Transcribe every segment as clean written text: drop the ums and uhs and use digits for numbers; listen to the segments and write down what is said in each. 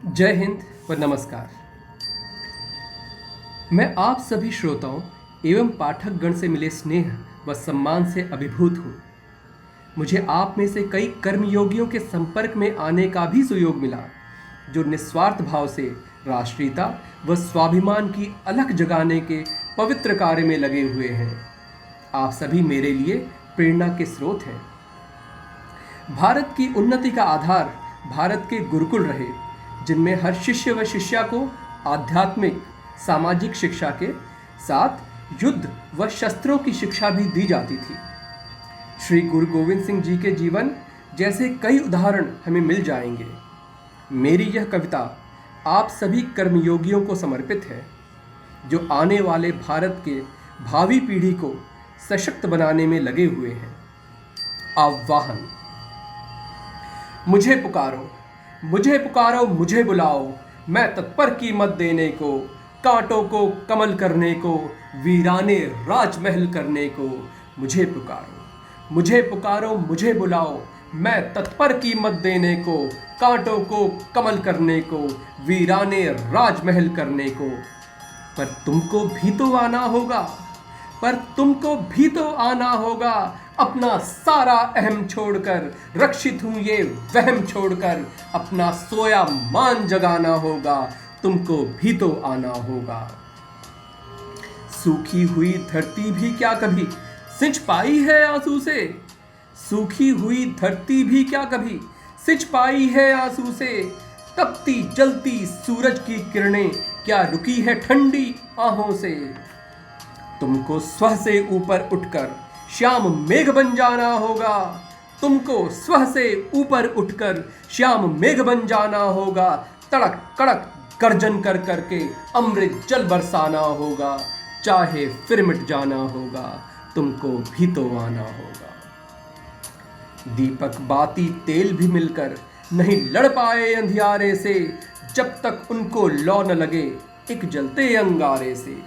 जय हिंद व नमस्कार। मैं आप सभी श्रोताओं एवं पाठकगण से मिले स्नेह व सम्मान से अभिभूत हूँ। मुझे आप में से कई कर्मयोगियों के संपर्क में आने का भी सुयोग मिला, जो निस्वार्थ भाव से राष्ट्रीयता व स्वाभिमान की अलख जगाने के पवित्र कार्य में लगे हुए हैं। आप सभी मेरे लिए प्रेरणा के स्रोत हैं। भारत की उन्नति का आधार भारत के गुरुकुल रहे, जिनमें हर शिष्य व शिष्या को आध्यात्मिक सामाजिक शिक्षा के साथ युद्ध व शस्त्रों की शिक्षा भी दी जाती थी। श्री गुरु गोविंद सिंह जी के जीवन जैसे कई उदाहरण हमें मिल जाएंगे। मेरी यह कविता आप सभी कर्मयोगियों को समर्पित है, जो आने वाले भारत के भावी पीढ़ी को सशक्त बनाने में लगे हुए हैं। आह्वान। मुझे पुकारो, मुझे पुकारो, मुझे बुलाओ, मैं तत्पर कीमत देने को, कांटों को कमल करने को, वीराने राजमहल करने को। मुझे पुकारो, मुझे पुकारो, मुझे बुलाओ, मैं तत्पर कीमत देने को, कांटों को कमल करने को, वीराने राजमहल करने को। पर तुमको भी तो आना होगा, पर तुमको भी तो आना होगा, अपना सारा अहम छोड़कर, रक्षित हूँ ये वहम छोड़कर, अपना सोया मान जगाना होगा, तुमको भी तो आना होगा। सूखी हुई धरती भी क्या कभी सिंच पाई है आंसू से, सूखी हुई धरती भी क्या कभी सिंच पाई है आंसू से, तपती जलती सूरज की किरणें क्या रुकी है ठंडी आहों से। तुमको स्व से ऊपर उठकर श्याम मेघ बन जाना होगा, तुमको स्व से ऊपर उठकर श्याम मेघ बन जाना होगा, तड़क कड़क गर्जन कर करके अमृत जल बरसाना होगा, चाहे फिर मिट जाना होगा, तुमको भी तो आना होगा। दीपक बाती तेल भी मिलकर नहीं लड़ पाए अंधियारे से, जब तक उनको लौ न लगे एक जलते अंगारे से।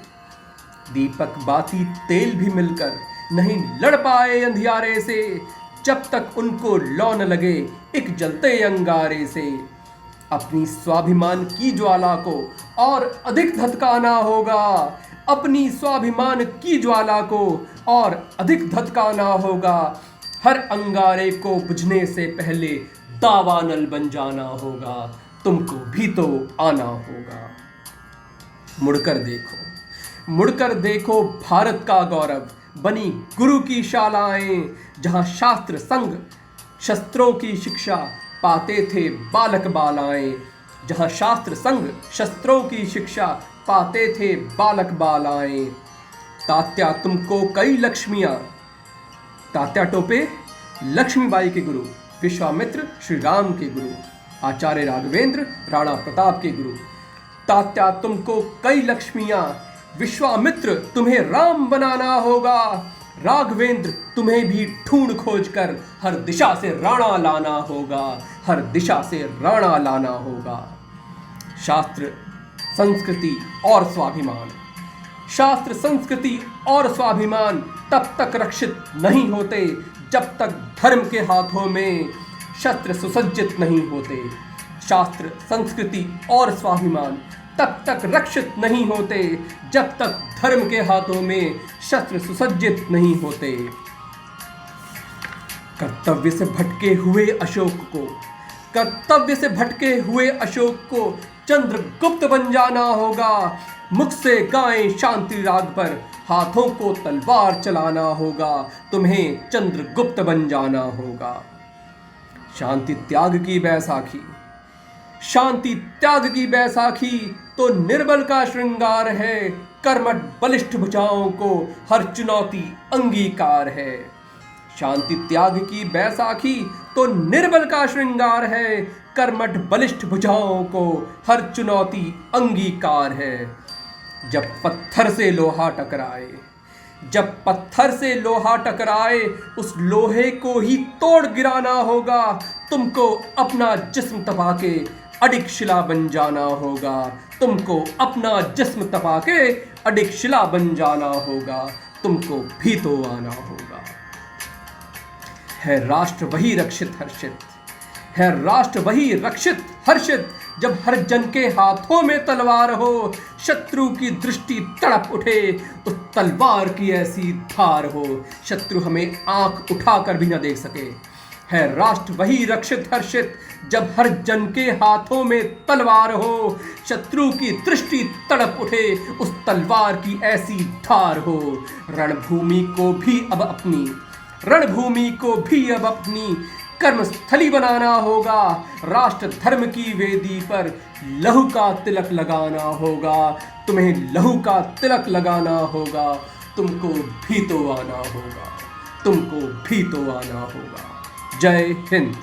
दीपक बाती तेल भी मिलकर नहीं लड़ पाए अंधियारे से, जब तक उनको लौ न लगे एक जलते अंगारे से। अपनी स्वाभिमान की ज्वाला को और अधिक धधकाना होगा, अपनी स्वाभिमान की ज्वाला को और अधिक धधकाना होगा, हर अंगारे को बुझने से पहले दावानल बन जाना होगा, तुमको भी तो आना होगा। मुड़कर देखो, मुड़कर देखो भारत का गौरव, बनी गुरु की शालाएं, जहां शास्त्र संग शस्त्रों की शिक्षा पाते थे बालक बालाएं, जहां शास्त्र संग शस्त्रों की शिक्षा पाते थे बालक बालाएं। तात्या तुमको कई लक्ष्मियां, तात्या टोपे लक्ष्मीबाई के गुरु, विश्वामित्र श्री राम के गुरु, आचार्य राघवेंद्र राणा प्रताप के गुरु। तात्या तुमको कई लक्ष्मियां, विश्वामित्र तुम्हें राम बनाना होगा, राघवेंद्र तुम्हें भी ढूंढ खोज कर हर दिशा से राणा लाना होगा, हर दिशा से राणा लाना होगा। शास्त्र संस्कृति और स्वाभिमान, शास्त्र संस्कृति और स्वाभिमान तब तक रक्षित नहीं होते जब तक धर्म के हाथों में शस्त्र सुसज्जित नहीं होते। शास्त्र संस्कृति और स्वाभिमान तब तक रक्षित नहीं होते जब तक धर्म के हाथों में शस्त्र सुसज्जित नहीं होते। कर्तव्य से भटके हुए अशोक को, कर्तव्य से भटके हुए अशोक को चंद्रगुप्त बन जाना होगा, मुख से गाएं शांति राग पर, हाथों को तलवार चलाना होगा, तुम्हें चंद्रगुप्त बन जाना होगा। शांति त्याग की बैसाखी, शांति त्याग की बैसाखी तो निर्बल का श्रृंगार है, कर्मठ बलिष्ठ भुजाओं को हर चुनौती अंगीकार है। शांति त्याग की बैसाखी तो निर्बल का श्रृंगार है, कर्मठ बलिष्ठ भुजाओं को हर चुनौती अंगीकार है। जब पत्थर से लोहा टकराए, जब पत्थर से लोहा टकराए, उस लोहे को ही तोड़ गिराना होगा, तुमको अपना जिस्म तपा के अडिग शिला बन जाना होगा, तुमको अपना जिस्म तपा के अडिग शिला बन जाना होगा, तुमको भी तो आना होगा। है राष्ट्र वही रक्षित हर्षित, है राष्ट्र वही रक्षित हर्षित जब हर जन के हाथों में तलवार हो, शत्रु की दृष्टि तड़प उठे उस तलवार की ऐसी धार हो, शत्रु हमें आंख उठाकर भी न देख सके। है राष्ट्र वही रक्षित हर्षित जब हर जन के हाथों में तलवार हो, शत्रु की दृष्टि तड़प उठे उस तलवार की ऐसी धार हो। रणभूमि को भी अब अपनी कर्मस्थली बनाना होगा, राष्ट्र धर्म की वेदी पर लहू का तिलक लगाना होगा। तुम्हें लहू का तिलक लगाना होगा, तुमको भी तो आना होगा। जय हिंद।